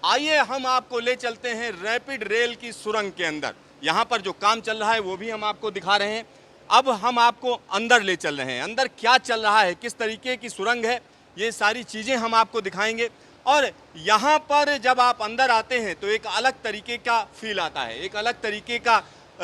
आइए हम आपको ले चलते हैं रैपिड रेल की सुरंग के अंदर। यहाँ पर जो काम चल रहा है वो भी हम आपको दिखा रहे हैं। अब हम आपको अंदर ले चल रहे हैं। अंदर क्या चल रहा है, किस तरीके की सुरंग है, ये सारी चीज़ें हम आपको दिखाएंगे। और यहाँ पर जब आप अंदर आते हैं तो एक अलग तरीके का फील आता है, एक अलग तरीके का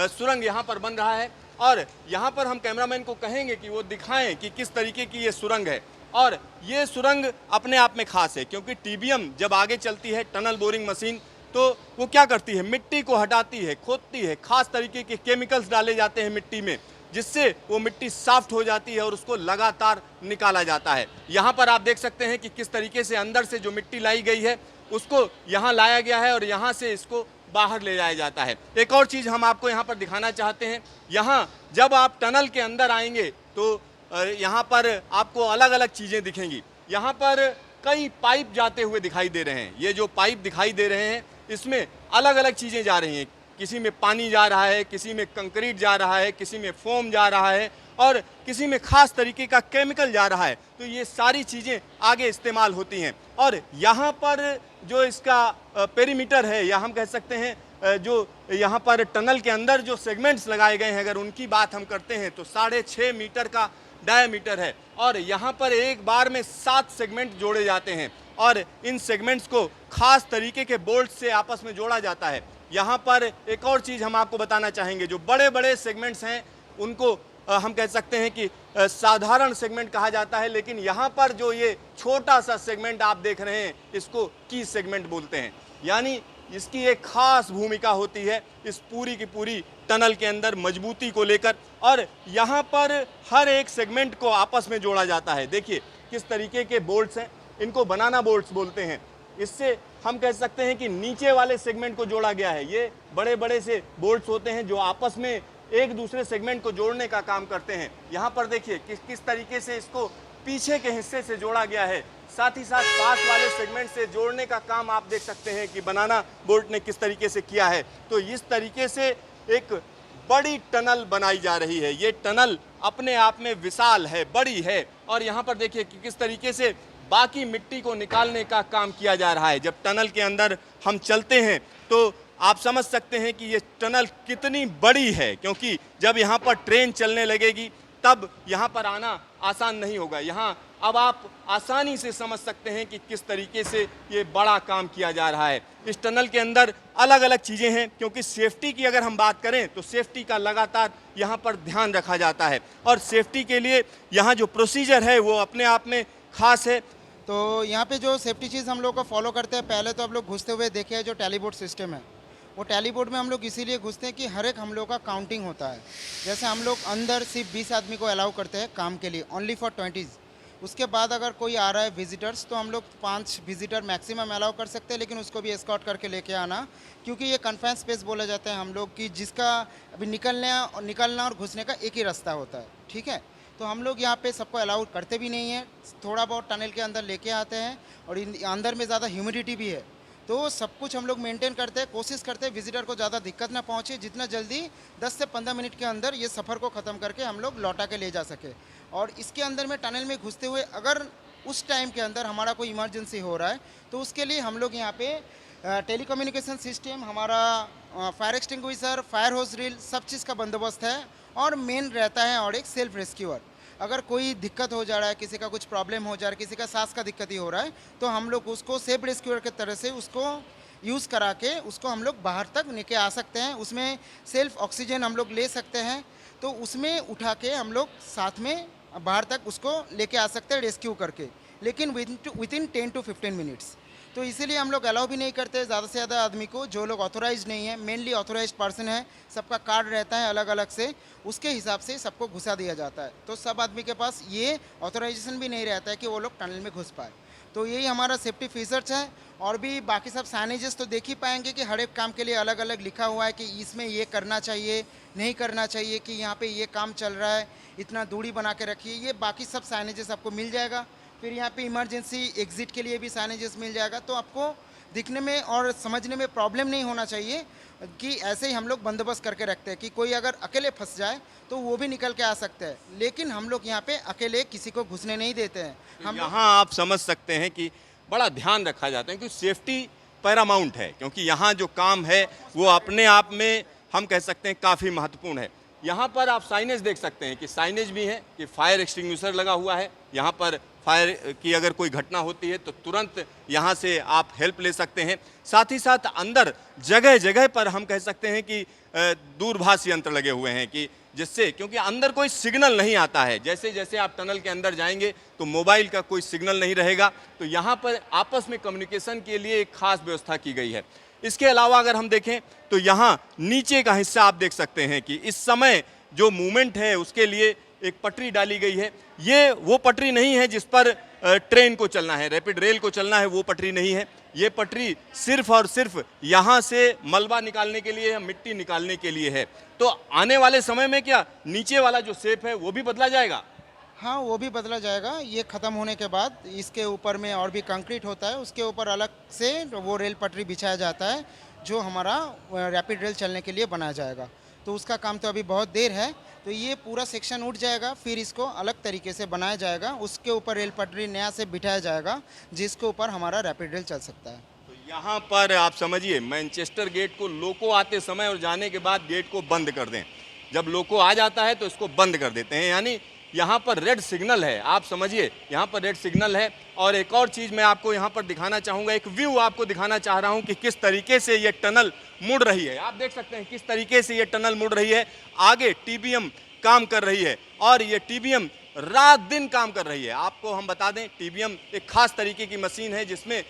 सुरंग यहाँ पर बन रहा है। और यहाँ पर हम कैमरामैन को कहेंगे कि वो दिखाएं कि किस तरीके की ये सुरंग है। और ये सुरंग अपने आप में खास है क्योंकि टीबीएम जब आगे चलती है, टनल बोरिंग मशीन, तो वो क्या करती है, मिट्टी को हटाती है, खोदती है, खास तरीके के केमिकल्स डाले जाते हैं मिट्टी में, जिससे वो मिट्टी सॉफ्ट हो जाती है और उसको लगातार निकाला जाता है। यहाँ पर आप देख सकते हैं कि किस तरीके से अंदर से जो मिट्टी लाई गई है उसको यहाँ लाया गया है और यहाँ से इसको बाहर ले जाया जाता है। एक और चीज़ हम आपको यहाँ पर दिखाना चाहते हैं। यहाँ जब आप टनल के अंदर आएंगे तो यहाँ पर आपको अलग अलग चीज़ें दिखेंगी। यहाँ पर कई पाइप जाते हुए दिखाई दे रहे हैं। ये जो पाइप दिखाई दे रहे हैं इसमें अलग अलग चीज़ें जा रही हैं। किसी में पानी जा रहा है, किसी में कंक्रीट जा रहा है, किसी में फोम जा रहा है और किसी में खास तरीके का केमिकल जा रहा है। तो ये सारी चीज़ें आगे इस्तेमाल होती हैं। और यहाँ पर जो इसका पेरीमीटर है, या हम कह सकते हैं जो यहाँ पर टनल के अंदर जो सेगमेंट्स लगाए गए हैं, अगर उनकी बात हम करते हैं तो 6.5 मीटर का डायमीटर है। और यहाँ पर एक बार में 7 सेगमेंट जोड़े जाते हैं और इन सेगमेंट्स को खास तरीके के बोल्ट से आपस में जोड़ा जाता है। यहाँ पर एक और चीज़ हम आपको बताना चाहेंगे, जो बड़े बड़े सेगमेंट्स हैं उनको हम कह सकते हैं कि साधारण सेगमेंट कहा जाता है, लेकिन यहाँ पर जो ये छोटा सा सेगमेंट आप देख रहे हैं इसको की सेगमेंट बोलते हैं। यानी इसकी एक खास भूमिका होती है इस पूरी की पूरी टनल के अंदर मजबूती को लेकर। और यहाँ पर हर एक सेगमेंट को आपस में जोड़ा जाता है। देखिए किस तरीके के बोल्ट्स हैं, इनको बनाना बोल्ट्स बोलते हैं। इससे हम कह सकते हैं कि नीचे वाले सेगमेंट को जोड़ा गया है। ये बड़े बड़े से बोल्ट्स होते हैं जो आपस में एक दूसरे सेगमेंट को जोड़ने का काम करते हैं। यहाँ पर देखिए किस तरीके से इसको पीछे के हिस्से से जोड़ा गया है, साथ ही साथ पास वाले सेगमेंट से जोड़ने का काम आप देख सकते हैं कि बनाना बोल्ट ने किस तरीके से किया है। तो इस तरीके से एक बड़ी टनल बनाई जा रही है। ये टनल अपने आप में विशाल है, बड़ी है। और यहाँ पर देखिए कि किस तरीके से बाकी मिट्टी को निकालने का काम किया जा रहा है। जब टनल के अंदर हम चलते हैं तो आप समझ सकते हैं कि ये टनल कितनी बड़ी है, क्योंकि जब यहाँ पर ट्रेन चलने लगेगी तब यहाँ पर आना आसान नहीं होगा। यहाँ अब आप आसानी से समझ सकते हैं कि किस तरीके से ये बड़ा काम किया जा रहा है। इस टनल के अंदर अलग अलग चीज़ें हैं, क्योंकि सेफ्टी की अगर हम बात करें तो सेफ्टी का लगातार यहाँ पर ध्यान रखा जाता है। और सेफ्टी के लिए यहाँ जो प्रोसीजर है वो अपने आप में खास है। तो यहाँ पे जो सेफ्टी चीज़ हम लोग को फॉलो करते हैं, पहले तो आप लोग घुसते हुए देखे हैं जो टैलीबोर्ड सिस्टम है, वो टैलीबोर्ड में हम लोग इसीलिए घुसते हैं कि हर एक हम लोग का काउंटिंग होता है। जैसे हम लोग अंदर सिर्फ 20 आदमी को अलाउ करते हैं काम के लिए, ओनली फॉर 20s। उसके बाद अगर कोई आ रहा है विजिटर्स तो हम लोग 5 विजिटर मैक्सिमम अलाउ कर सकते हैं, लेकिन उसको भी एस्कॉर्ट करके लेके आना, क्योंकि ये कन्फाइन स्पेस बोला जाता है हम लोग कि जिसका अभी निकलना और घुसने का एक ही रास्ता होता है। ठीक है, तो हम लोग यहाँ पे सबको अलाउ करते भी नहीं है, थोड़ा बहुत टनल के अंदर लेके आते हैं। और अंदर में ज़्यादा ह्यूमिडिटी भी है, तो सब कुछ हम लोग मेंटेन करते हैं, कोशिश करते हैं विजिटर को ज़्यादा दिक्कत ना पहुँचे, जितना जल्दी 10 से 15 मिनट के अंदर ये सफ़र को ख़त्म करके हम लोग लौटा के ले जा सके। और इसके अंदर में टनल में घुसते हुए अगर उस टाइम के अंदर हमारा कोई इमरजेंसी हो रहा है तो उसके लिए हम लोग यहाँ पे टेलीकम्युनिकेशन सिस्टम, हमारा फायर एक्सटिंग्विशर, फायर होस ड्रिल, सब चीज़ का बंदोबस्त है। और मेन रहता है और एक सेल्फ रेस्क्यूअर। अगर कोई दिक्कत हो जा रहा है, किसी का कुछ प्रॉब्लम हो जा रहा है, किसी का सांस का दिक्कत ही हो रहा है, तो हम लोग उसको सेफ रेस्क्यूअर के तरह से उसको यूज़ करा के उसको हम लोग बाहर तक लेके आ सकते हैं। उसमें सेल्फ ऑक्सीजन हम लोग ले सकते हैं, तो उसमें उठा के हम लोग साथ में बाहर तक उसको लेके आ सकते हैं रेस्क्यू करके, लेकिन विदिन 10 to 15 मिनट्स। तो इसीलिए हम लोग अलाउ भी नहीं करते ज़्यादा से ज़्यादा आदमी को, जो लोग ऑथोराइज नहीं है। मेनली ऑथोराइज पर्सन है, सबका कार्ड रहता है अलग अलग से, उसके हिसाब से सबको घुसा दिया जाता है। तो सब आदमी के पास ये ऑथोराइजेशन भी नहीं रहता है कि वो लोग टनल में घुस पाए। तो यही हमारा सेफ्टी फीचर्स है। और भी बाकी सब साइनेजेस तो देख ही पाएंगे कि हर एक काम के लिए अलग अलग लिखा हुआ है कि इसमें ये करना चाहिए, नहीं करना चाहिए, कि यहाँ पे ये काम चल रहा है, इतना दूरी बना के रखिए। ये बाकी सब साइनेजेस आपको मिल जाएगा। फिर यहाँ पे इमरजेंसी एग्ज़िट के लिए भी साइनेजेस मिल जाएगा। तो आपको दिखने में और समझने में प्रॉब्लम नहीं होना चाहिए कि ऐसे ही हम लोग बंदोबस्त करके रखते हैं कि कोई अगर अकेले फंस जाए तो वो भी निकल के आ सकता है, लेकिन हम लोग यहाँ पे अकेले किसी को घुसने नहीं देते हैं। हम यहाँ आप समझ सकते हैं कि बड़ा ध्यान रखा जाता है, क्योंकि सेफ्टी पैरामाउंट है, क्योंकि यहाँ जो काम है वो अपने आप में हम कह सकते हैं काफ़ी महत्वपूर्ण है। यहाँ पर आप साइनेज देख सकते हैं कि साइनेज भी है कि फायर एक्सटिंग्विशर लगा हुआ है। यहाँ पर फायर की अगर कोई घटना होती है तो तुरंत यहाँ से आप हेल्प ले सकते हैं। साथ ही साथ अंदर जगह जगह पर हम कह सकते हैं कि दूरभाष यंत्र लगे हुए हैं कि जिससे, क्योंकि अंदर कोई सिग्नल नहीं आता है, जैसे जैसे आप टनल के अंदर जाएंगे तो मोबाइल का कोई सिग्नल नहीं रहेगा, तो यहाँ पर आपस में कम्युनिकेशन के लिए एक खास व्यवस्था की गई है। इसके अलावा अगर हम देखें तो यहाँ नीचे का हिस्सा आप देख सकते हैं कि इस समय जो मूवमेंट है उसके लिए एक पटरी डाली गई है। ये वो पटरी नहीं है जिस पर ट्रेन को चलना है, रैपिड रेल को चलना है, वो पटरी नहीं है। ये पटरी सिर्फ और सिर्फ यहाँ से मलबा निकालने के लिए, मिट्टी निकालने के लिए है। तो आने वाले समय में क्या नीचे वाला जो शेप है वो भी बदला जाएगा? हाँ, वो भी बदला जाएगा। ये ख़त्म होने के बाद इसके ऊपर में और भी कंक्रीट होता है, उसके ऊपर अलग से वो रेल पटरी बिछाया जाता है जो हमारा रैपिड रेल चलने के लिए बनाया जाएगा। तो उसका काम तो अभी बहुत देर है, तो ये पूरा सेक्शन उठ जाएगा, फिर इसको अलग तरीके से बनाया जाएगा, उसके ऊपर रेल पटरी नया से बिठाया जाएगा जिसके ऊपर हमारा रैपिड रेल चल सकता है। तो यहाँ पर आप समझिए मैनचेस्टर गेट को लोको आते समय और जाने के बाद गेट को बंद कर दें। जब लोको आ जाता है तो इसको बंद कर देते हैं, यानी यहाँ पर रेड सिग्नल है, आप समझिए यहाँ पर रेड सिग्नल है। और एक और चीज़ मैं आपको यहाँ पर दिखाना चाहूँगा, एक व्यू आपको दिखाना चाह रहा हूँ कि किस तरीके से ये टनल मुड़ रही है। आप देख सकते हैं किस तरीके से ये टनल मुड़ रही है। आगे टीबीएम काम कर रही है और ये टीबीएम रात दिन काम कर रही है। आपको हम बता दें, टीबीएम एक खास तरीके की मशीन है जिसमें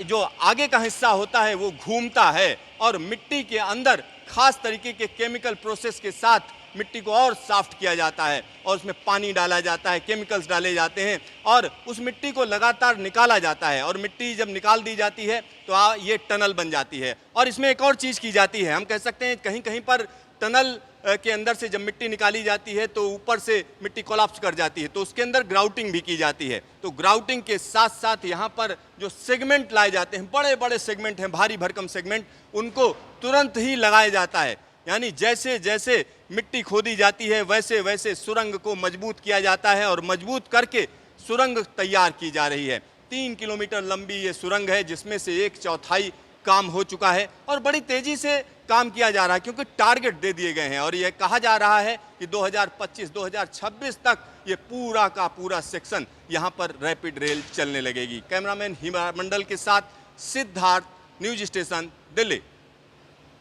जो आगे का हिस्सा होता है वो घूमता है और मिट्टी के अंदर खास तरीके के केमिकल प्रोसेस के साथ मिट्टी को और सॉफ्ट किया जाता है और उसमें पानी डाला जाता है, केमिकल्स डाले जाते हैं और उस मिट्टी को लगातार निकाला जाता है। और मिट्टी जब निकाल दी जाती है तो ये टनल बन जाती है। और इसमें एक और चीज़ की जाती है, हम कह सकते हैं कहीं कहीं पर टनल के अंदर से जब मिट्टी निकाली जाती है तो ऊपर से मिट्टी कोलैप्स कर जाती है, तो उसके अंदर ग्राउटिंग भी की जाती है। तो ग्राउटिंग के साथ साथ यहाँ पर जो सेगमेंट लाए जाते हैं, बड़े बड़े सेगमेंट हैं, भारी भरकम सेगमेंट, उनको तुरंत ही लगाया जाता है। यानी जैसे जैसे मिट्टी खोदी जाती है वैसे वैसे सुरंग को मजबूत किया जाता है और मजबूत करके सुरंग तैयार की जा रही है। 3 किलोमीटर लंबी ये सुरंग है जिसमें से 1/4 काम हो चुका है और बड़ी तेजी से काम किया जा रहा है क्योंकि टारगेट दे दिए गए हैं और यह कहा जा रहा है कि 2025-2026 तक ये पूरा का पूरा सेक्शन यहाँ पर रैपिड रेल चलने लगेगी। कैमरामैन हिमा मंडल के साथ सिद्धार्थ, न्यूज स्टेशन, दिल्ली।